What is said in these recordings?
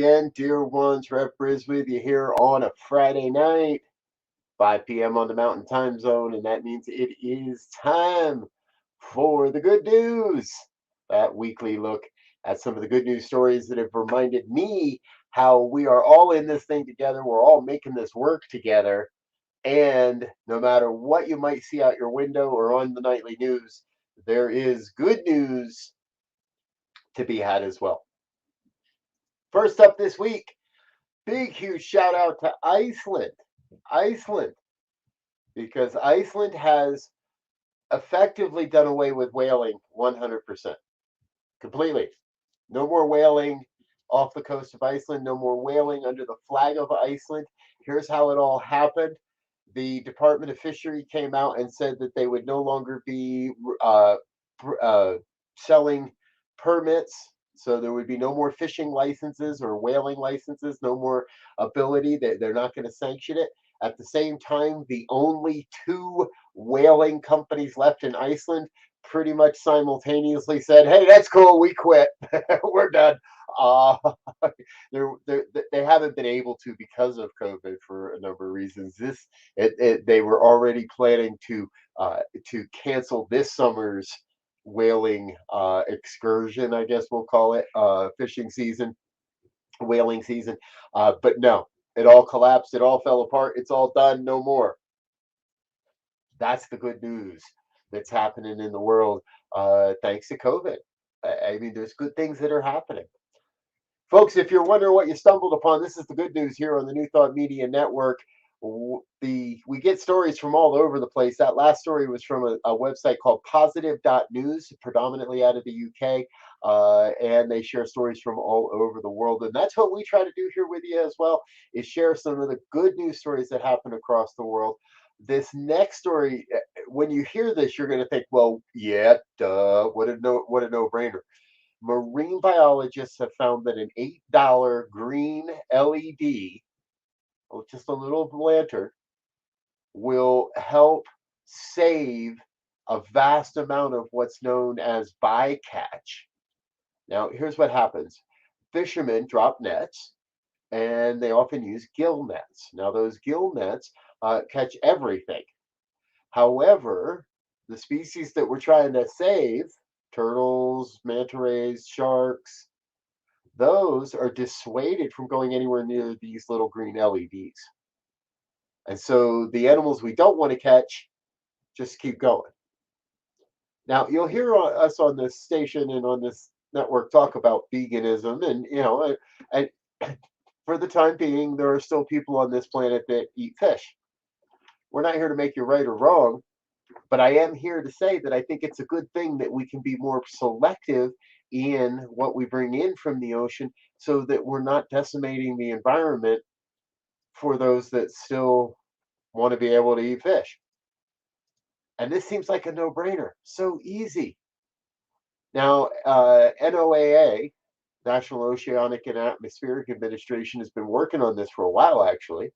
again, dear ones. Rev Briz with you here on a Friday night, 5 p.m. on the Mountain Time Zone, and that means it is time for the good news. That weekly look at some of the good news stories that have reminded me how we are all in this thing together. We're all making this work together. And no matter what you might see out your window or on the nightly news, there is good news to be had as well. First up this week, big, huge shout out to Iceland. Iceland, because Iceland has effectively done away with whaling 100%. Completely. No more whaling off the coast of Iceland, no more whaling under the flag of Iceland. Here's how it all happened. The Department of Fishery came out and said that they would no longer be selling permits. So there would be no more fishing licenses or whaling licenses, no more ability. They're not going to sanction it. At the same time, the only two whaling companies left in Iceland pretty much simultaneously said, "Hey, that's cool. We quit. We're done." Uh, they haven't been able to because of COVID for a number of reasons. They were already planning to cancel this summer's whaling excursion, I guess we'll call it, fishing season, whaling season. But no, it all collapsed. It all fell apart. It's all done. No more. That's the good news that's happening in the world thanks to COVID. I mean, there's good things that are happening. Folks, if you're wondering what you stumbled upon, this is the good news here on the New Thought Media Network. We get stories from all over the place. That last story was from a website called positive.news, predominantly out of the UK, and they share stories from all over the world. And that's what we try to do here with you as well, is share some of the good news stories that happen across the world. This next story, when you hear this, you're going to think, well, yeah, duh, what a no-brainer. Marine biologists have found that an $8 green LED, just a little lantern, will help save a vast amount of what's known as bycatch. Now, here's what happens. Fishermen drop nets, and they often use gill nets. Now, those gill nets catch everything. However, the species that we're trying to save, turtles, manta rays, sharks, those are dissuaded from going anywhere near these little green LEDs. And so the animals we don't want to catch just keep going. Now, you'll hear us on this station and on this network talk about veganism, and and for the time being, there are still people on this planet that eat fish. We're not here to make you right or wrong, but I am here to say that I think it's a good thing that we can be more selective in what we bring in from the ocean so that we're not decimating the environment for those that still want to be able to eat fish. And this seems like a no-brainer. So easy. Now, NOAA, National Oceanic and Atmospheric Administration, has been working on this for a while, actually.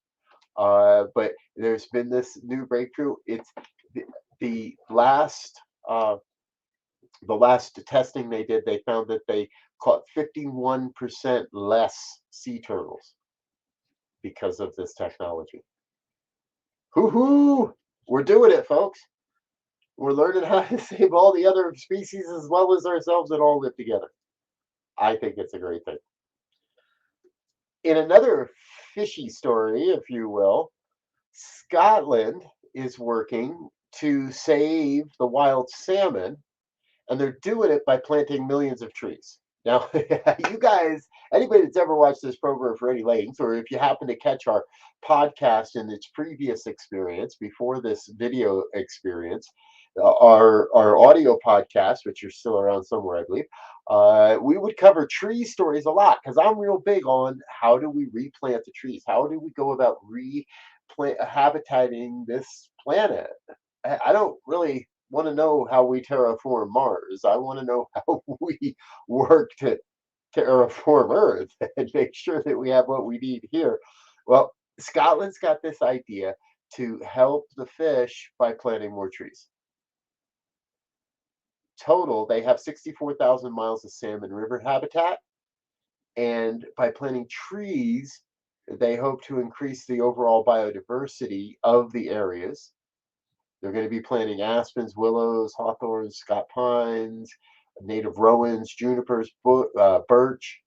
But there's been this new breakthrough. It's the last testing they did. They found that they caught 51% less sea turtles because of this technology. Hoo-hoo! We're doing it, folks. We're learning how to save all the other species as well as ourselves and all live together. I think it's a great thing. In another fishy story, if you will, Scotland is working to save the wild salmon, and they're doing it by planting millions of trees. Now, you guys, anybody that's ever watched this program for any length, or if you happen to catch our podcast in its previous experience before this video experience, our audio podcast, which are still around somewhere, I believe, we would cover tree stories a lot because I'm real big on how do we replant the trees? How do we go about habitating this planet? I don't really want to know how we terraform Mars. I want to know how we work to terraform Earth and make sure that we have what we need here. Well, Scotland's got this idea to help the fish by planting more trees. Total, they have 64,000 miles of salmon river habitat, And by planting trees, they hope to increase the overall biodiversity of the areas. They're going to be planting aspens, willows, hawthorns, Scott pines, native rowans, junipers, birch,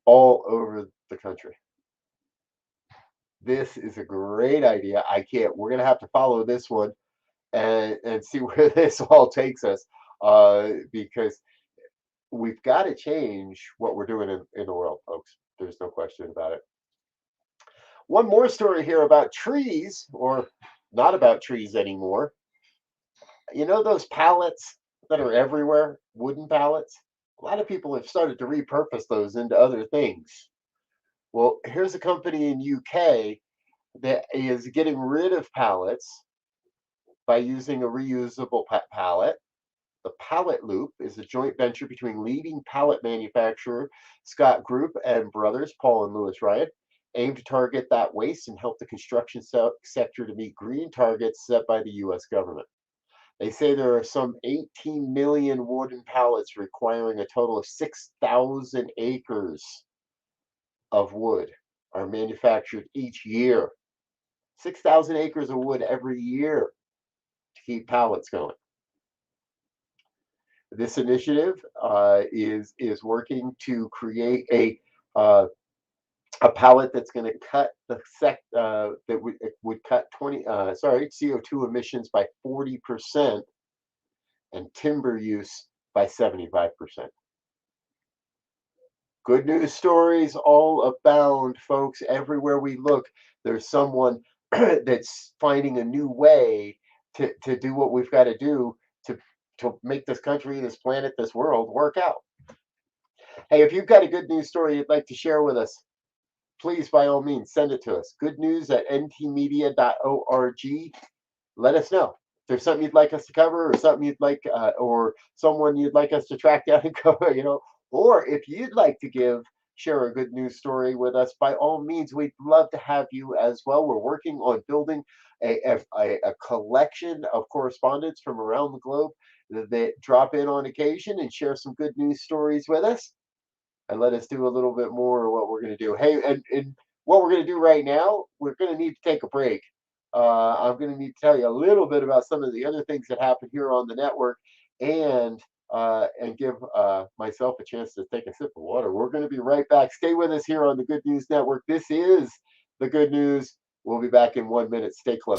all over the country. This is a great idea. I can't. We're going to have to follow this one and see where this all takes us, because we've got to change what we're doing in the world, folks. There's no question about it. One more story here about trees, or not about trees anymore. You know those pallets that are everywhere, wooden pallets? A lot of people have started to repurpose those into other things. Well, here's a company in UK that is getting rid of pallets by using a reusable pallet. The Pallet Loop is a joint venture between leading pallet manufacturer Scott Group and brothers Paul and Lewis Ryan, aimed to target that waste and help the construction sector to meet green targets set by the US government. They say there are some 18 million wooden pallets requiring a total of 6,000 acres of wood are manufactured each year. 6,000 acres of wood every year to keep pallets going. This initiative is working to create a pallet that's going to cut that would cut CO2 emissions by 40% and timber use by 75%. Good news stories all abound, folks. Everywhere we look, there's someone that's finding a new way to do what we've got to do to make this country, this planet, this world work out. Hey, if you've got a good news story you'd like to share with us, please, by all means, send it to us. goodnews@ntmedia.org. Let us know. If there's something you'd like us to cover, or something you'd like, or someone you'd like us to track down and cover, or if you'd like to share a good news story with us, by all means, we'd love to have you as well. We're working on building a collection of correspondents from around the globe that drop in on occasion and share some good news stories with us, and let us do a little bit more of what we're going to do. Hey, and what we're going to do right now, we're going to need to take a break. I'm going to need to tell you a little bit about some of the other things that happen here on the network, and give myself a chance to take a sip of water. We're going to be right back. Stay with us here on the Good News Network. This is the Good News. We'll be back in 1 minute. Stay close.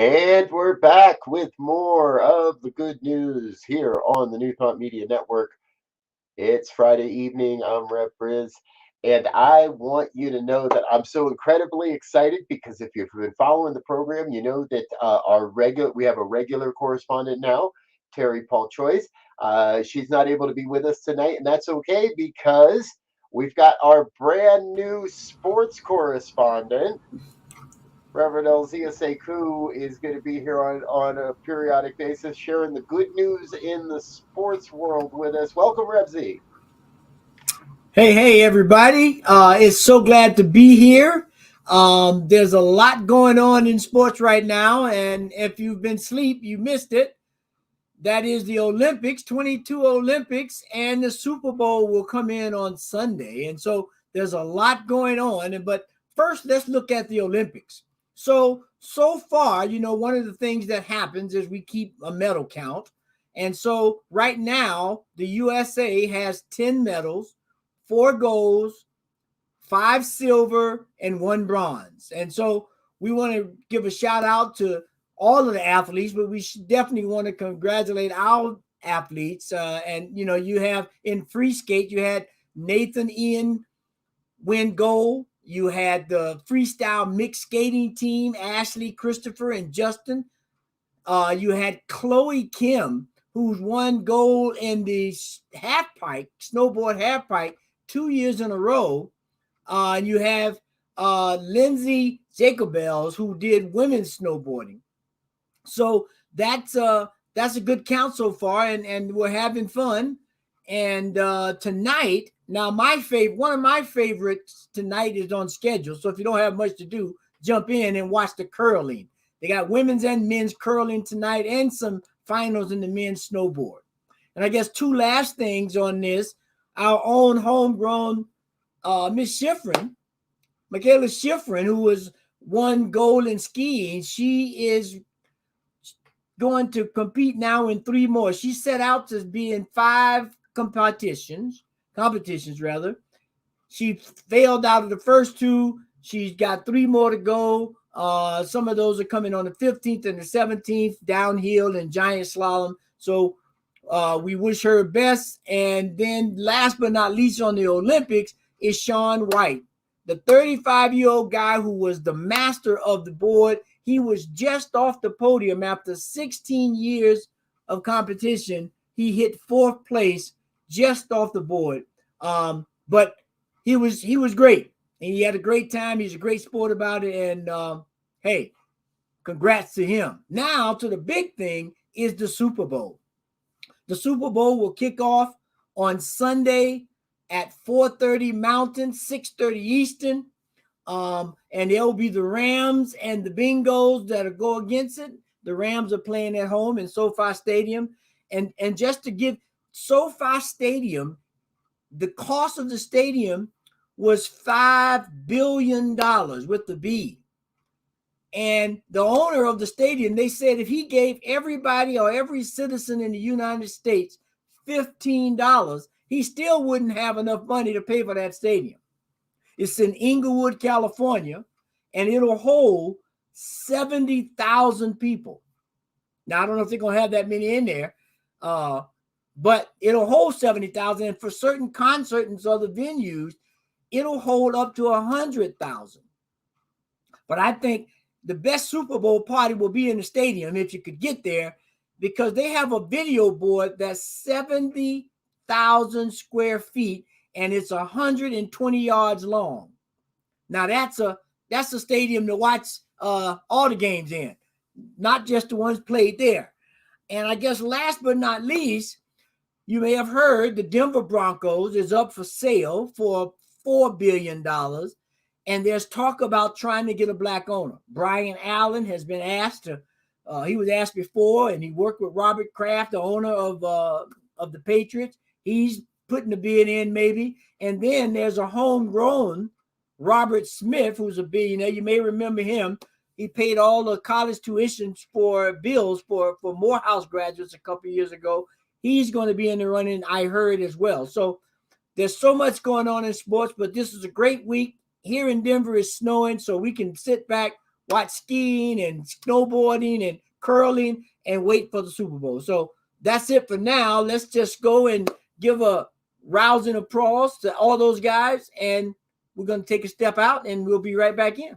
And we're back with more of the good news here on the New Thought Media Network. It's Friday evening. I'm Rev Briz, and I want you to know that I'm so incredibly excited because if you've been following the program, you know that we have a regular correspondent now, Terry Paul Choice. She's not able to be with us tonight, and that's okay because we've got our brand new sports correspondent. Reverend Elzia Sekou is going to be here on a periodic basis, sharing the good news in the sports world with us. Welcome, Revzi. Hey, everybody. It's so glad to be here. There's a lot going on in sports right now. And if you've been asleep, you missed it. That is the Olympics, 22 Olympics, and the Super Bowl will come in on Sunday. And so there's a lot going on. But first, let's look at the Olympics. So far, one of the things that happens is we keep a medal count. And so right now, the USA has 10 medals, 4 golds, 5 silver, and 1 bronze. And so we want to give a shout out to all of the athletes, but we definitely want to congratulate our athletes. You have in free skate, you had Nathan Ian win gold. You had the freestyle mixed skating team, Ashley, Christopher, and Justin. You had Chloe Kim, who's won gold in the snowboard half pipe 2 years in a row. You have Lindsay Jacobells, who did women's snowboarding. So that's a good count so far, and we're having fun. And tonight, now one of my favorites tonight is on schedule. So if you don't have much to do, jump in and watch the curling. They got women's and men's curling tonight, and some finals in the men's snowboard. And I guess two last things on this: our own homegrown Miss Schifrin, Michaela Schifrin, who was won gold in skiing. She is going to compete now in 3 more. She set out to be in 5 competitions rather. She failed out of the first 2. She's got 3 more to go. Some of those are coming on the 15th and the 17th, downhill and giant slalom. So we wish her best. And then last but not least on the Olympics is Shaun White, the 35-year-old guy who was the master of the board. He was just off the podium after 16 years of competition. He hit 4th place just off the board. But he was great. And he had a great time. He's a great sport about it. And hey, congrats to him. Now to the big thing is the Super Bowl. The Super Bowl will kick off on Sunday at 4:30 Mountain, 6:30 Eastern. And there will be the Rams and the Bengals that'll go against it. The Rams are playing at home in SoFi Stadium. And just to give SoFi Stadium, the cost of the stadium was $5 billion with the B. And the owner of the stadium, they said if he gave everybody or every citizen in the United States $15, he still wouldn't have enough money to pay for that stadium. It's in Inglewood, California, and it'll hold 70,000 people. Now, I don't know if they're going to have that many in there, but it'll hold 70,000. And for certain concerts and other venues, it'll hold up to 100,000. But I think the best Super Bowl party will be in the stadium if you could get there, because they have a video board that's 70,000 square feet and it's 120 yards long. Now that's a stadium to watch all the games in, not just the ones played there. And I guess last but not least, you may have heard the Denver Broncos is up for sale for $4 billion. And there's talk about trying to get a black owner. Brian Allen has been asked to, he was asked before, and he worked with Robert Kraft, the owner of the Patriots. He's putting the bid in maybe. And then there's a homegrown Robert Smith, who's a billionaire. You may remember him. He paid all the college tuitions for bills for Morehouse graduates a couple of years ago. He's going to be in the running, I heard, as well. So there's so much going on in sports, but this is a great week. Here in Denver, it's snowing, so we can sit back, watch skiing and snowboarding and curling and wait for the Super Bowl. So that's it for now. Let's just go and give a rousing applause to all those guys, and we're going to take a step out and we'll be right back in.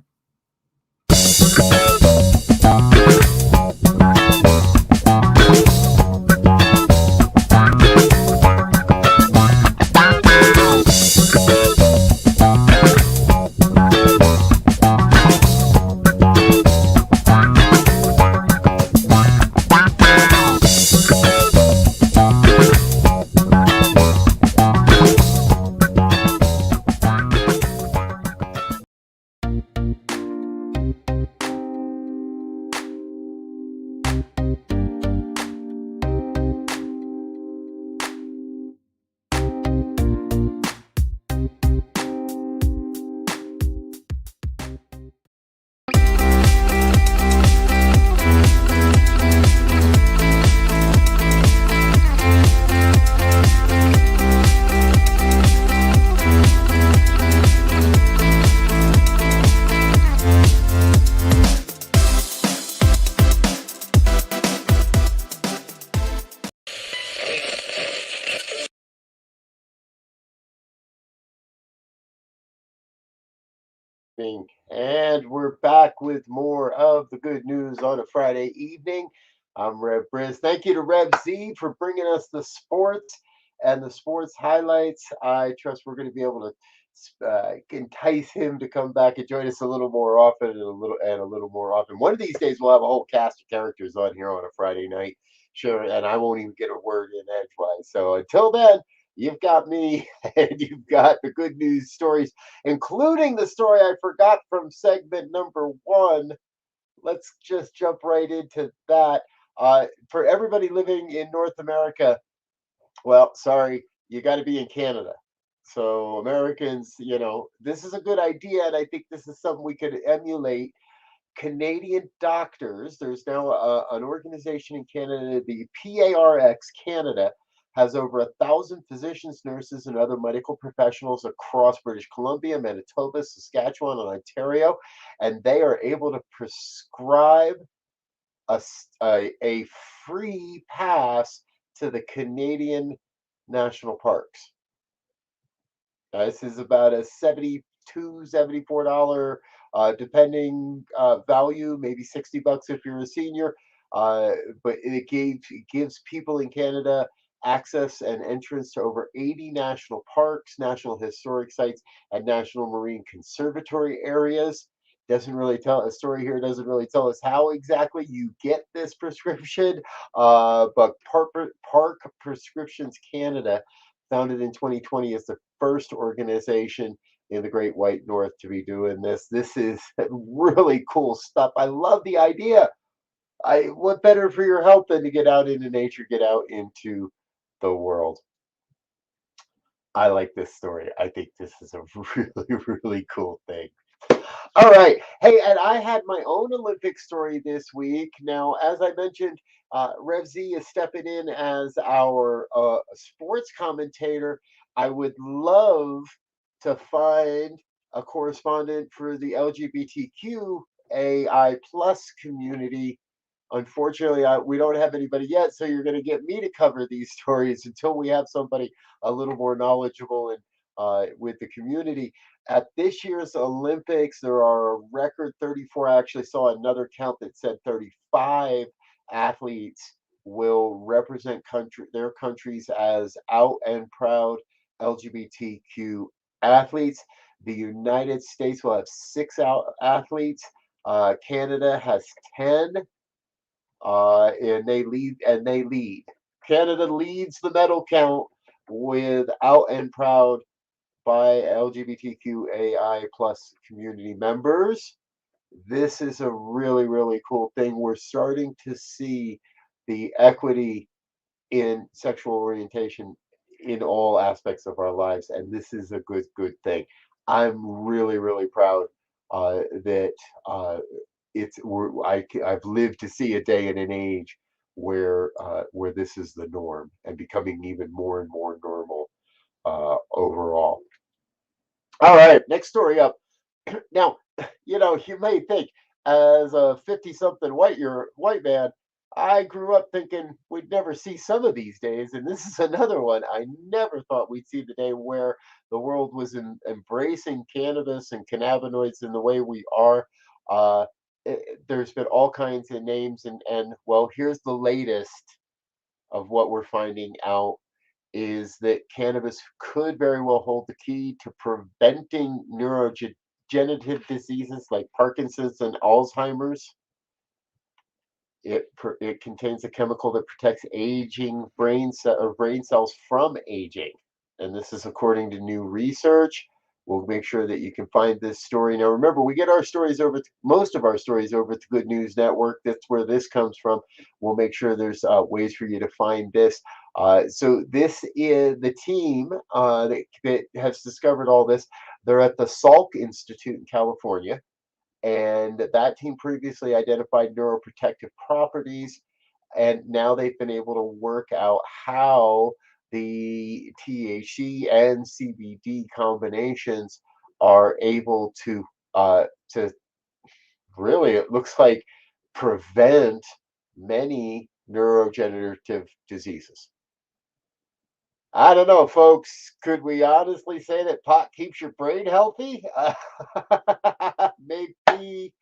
And we're back with more of the good news on a Friday evening. I'm Rev Briz. Thank you to Rev Z for bringing us the sports and the sports highlights. I trust we're going to be able to entice him to come back and join us a little more often and a little more often. One of these days, we'll have a whole cast of characters on here on a Friday night. Sure, and I won't even get a word in edgewise. So until then, you've got me and you've got the good news stories, including the story I forgot from segment number one. Let's just jump right into that. For everybody living in North America, well, sorry, you got to be in Canada. So, Americans, this is a good idea, and I think this is something we could emulate. Canadian doctors, there's now an organization in Canada, the PARX Canada, has over 1,000 physicians, nurses, and other medical professionals across British Columbia, Manitoba, Saskatchewan, and Ontario, and they are able to prescribe a free pass to the Canadian national parks. This is about a 72, $74, depending value, maybe $60 if you're a senior. But it gives people in Canada access and entrance to over 80 national parks, national historic sites, and national marine conservatory areas. Doesn't really tell a story here. Doesn't really tell us how exactly you get this prescription, but Park Prescriptions Canada, founded in 2020, is the first organization in the Great White North to be doing this. This is really cool stuff. I love the idea. What better for your health than to get out into nature, get out into the world? I like this story. I think this is a really, really cool thing. All right. Hey, and I had my own Olympic story this week. Now, as I mentioned, Rev Z is stepping in as our sports commentator. I would love to find a correspondent for the LGBTQAI plus community. Unfortunately, we don't have anybody yet, so you're going to get me to cover these stories until we have somebody a little more knowledgeable and with the community. At this year's Olympics, there are a record 34. I actually saw another count that said 35 athletes will represent their countries as out and proud LGBTQ athletes. The United States will have six out athletes. Canada has 10, and they lead. Canada leads the medal count with out and proud by LGBTQAI plus community members. This is a really, really cool thing. We're starting to see the equity in sexual orientation in all aspects of our lives, and this is a good thing. I'm really, really proud that I've lived to see a day and an age where this is the norm and becoming even more and more normal overall. All right, next story up. Now, you may think as a 50-something white man, I grew up thinking we'd never see some of these days, and this is another one. I never thought we'd see the day where the world was embracing cannabis and cannabinoids in the way we are. Uh, there's been all kinds of names, and well, here's the latest of what we're finding out is that cannabis could very well hold the key to preventing neurodegenerative diseases like Parkinson's and Alzheimer's. It contains a chemical that protects aging brain cells from aging, and this is according to new research. We'll make sure that you can find this story. Now, remember, we get our stories most of our stories over at the Good News Network. That's where this comes from. We'll make sure there's ways for you to find this. So this is the team that has discovered all this. They're at the Salk Institute in California, and that team previously identified neuroprotective properties, and now they've been able to work out how the THC and CBD combinations are able to really, it looks like, prevent many neurodegenerative diseases. I don't know, folks. Could we honestly say that pot keeps your brain healthy? Maybe,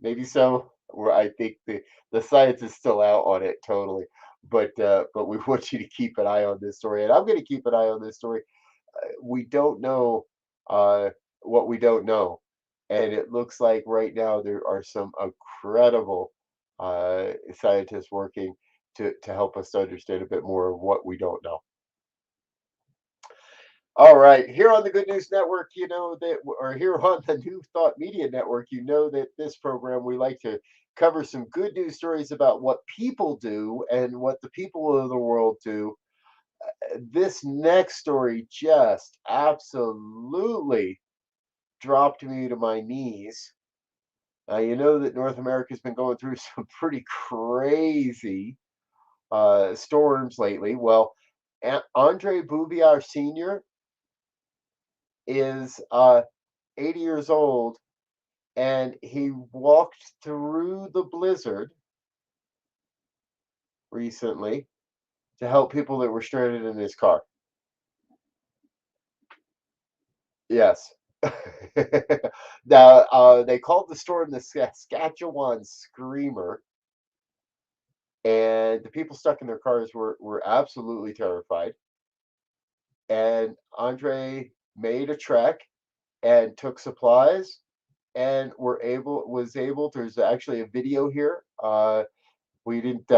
maybe so. Where I think the science is still out on it totally, but we want you to keep an eye on this story, and I'm going to keep an eye on this story. We don't know uh, what we don't know, and it looks like right now there are some incredible scientists working to help us to understand a bit more of what we don't know. All right, here on the Good News Network, you know that, or here on the New Thought Media Network, you know that this program we like to cover some good news stories about what people do and what the people of the world do. This next story just absolutely dropped me to my knees. You know that North America's been going through some pretty crazy storms lately. Well, Andre Bouvier Sr. is 80 years old, and he walked through the blizzard recently to help people that were stranded in his car. Yes. Now, they called the storm the Saskatchewan Screamer, and the people stuck in their cars were absolutely terrified. And Andre made a trek and took supplies and was able. There's actually a video here. We didn't.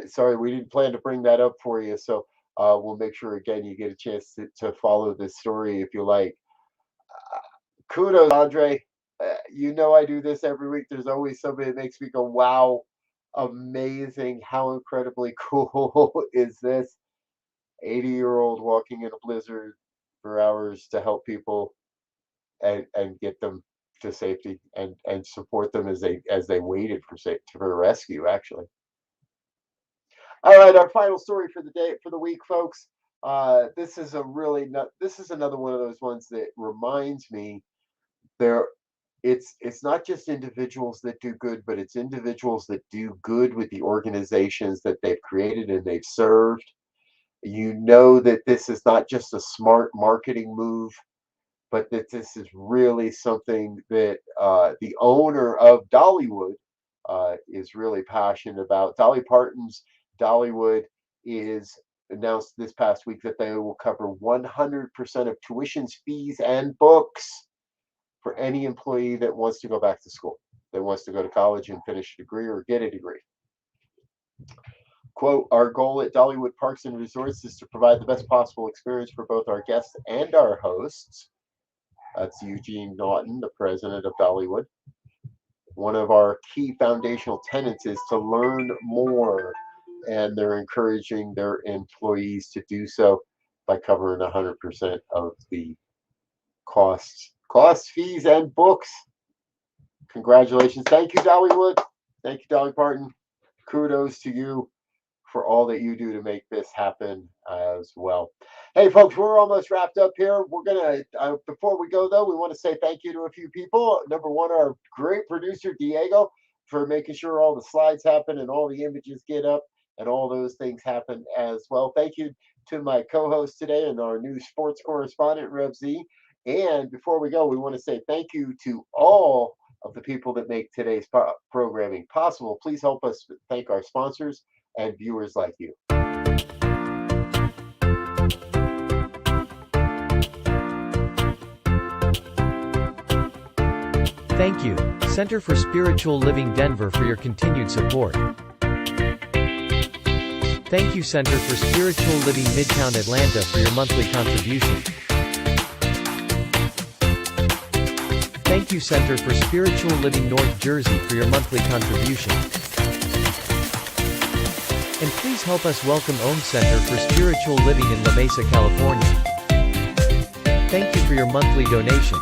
Sorry, we didn't plan to bring that up for you. So we'll make sure again you get a chance to follow this story if you like. Kudos, Andre. You know I do this every week. There's always somebody that makes me go, "Wow, amazing! How incredibly cool is this?" 80-year-old walking in a blizzard for hours to help people and get them to safety and support them as they waited for rescue. Actually. All right, our final story for the day for the week, folks. This is a really not. This is another one of those ones that reminds me there. It's not just individuals that do good, but it's individuals that do good with the organizations that they've created and they've served. You know that this is not just a smart marketing move, but that this is really something that the owner of Dollywood is really passionate about. Dolly Parton's Dollywood is announced this past week that they will cover 100% of tuitions, fees, and books for any employee that wants to go back to school, that wants to go to college and finish a degree or get a degree. Quote, our goal at Dollywood Parks and Resorts is to provide the best possible experience for both our guests and our hosts. That's Eugene Naughton, the president of Dollywood. One of our key foundational tenets is to learn more, and they're encouraging their employees to do so by covering 100% of the costs, fees, and books. Congratulations. Thank you, Dollywood. Thank you, Dolly Parton. Kudos to you for all that you do to make this happen as well. Hey, folks, we're almost wrapped up here. We're gonna before we go though, we want to say thank you to a few people. Number one, our great producer Diego. for making sure all the slides happen and all the images get up and all those things happen as well. Thank you to my co-host today and our new sports correspondent, Rev Z. And before we go, we want to say thank you to all of the people that make today's programming possible. Please help us thank our sponsors and viewers like you. Thank you, Center for Spiritual Living Denver, for your continued support. Thank you, Center for Spiritual Living Midtown Atlanta, for your monthly contribution. Thank you, Center for Spiritual Living North Jersey, for your monthly contribution. And please help us welcome Om Center for Spiritual Living in La Mesa, California. Thank you for your monthly donation.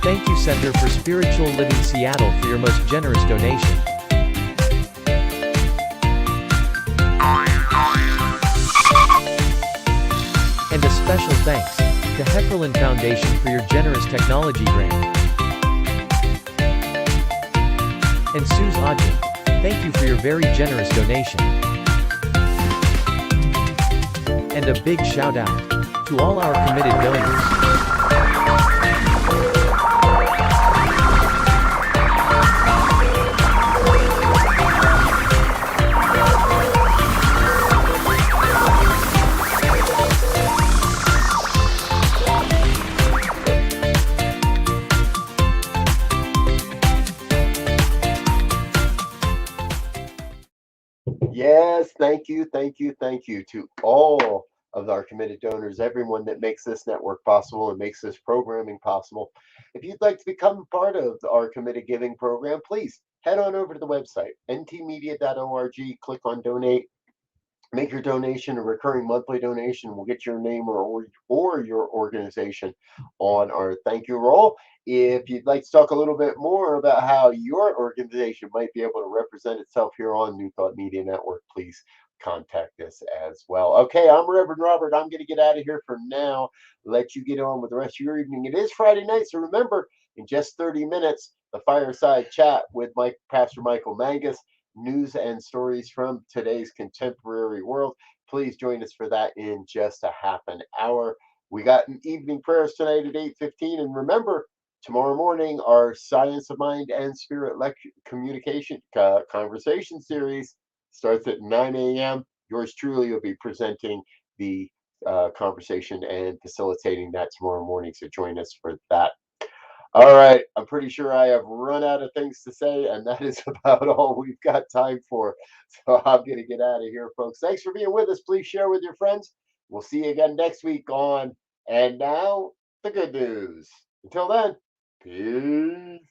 Thank you, Center for Spiritual Living Seattle, for your most generous donation. And a special thanks to Heckerland Foundation for your generous technology grant. And Suze Odgen, thank you for your very generous donation. And a big shout out to all our committed donors. Yes, thank you to all of our committed donors, everyone that makes this network possible and makes this programming possible. If you'd like to become part of our committed giving program, please head on over to the website, ntmedia.org, click on donate. Make your donation a recurring monthly donation. We'll get your name or your organization on our thank you roll. If you'd like to talk a little bit more about how your organization might be able to represent itself here on New Thought Media Network, please contact us as well. Okay, I'm Reverend Robert. I'm going to get out of here for now. Let you get on with the rest of your evening. It is Friday night, so remember, in just 30 minutes, the fireside chat with Pastor Michael Mangus, news and stories from today's contemporary world. Please join us for that in just a half an hour. We got an evening prayers tonight at 8:15, and remember, tomorrow morning our Science of Mind and Spirit lecture communication conversation series starts at 9 a.m. Yours truly will be presenting the conversation and facilitating that tomorrow morning. So join us for that. All right, I'm pretty sure I have run out of things to say, and that is about all we've got time for. So I'm going to get out of here, folks. Thanks for being with us. Please share with your friends. We'll see you again next week on And Now, the Good News. Until then, peace.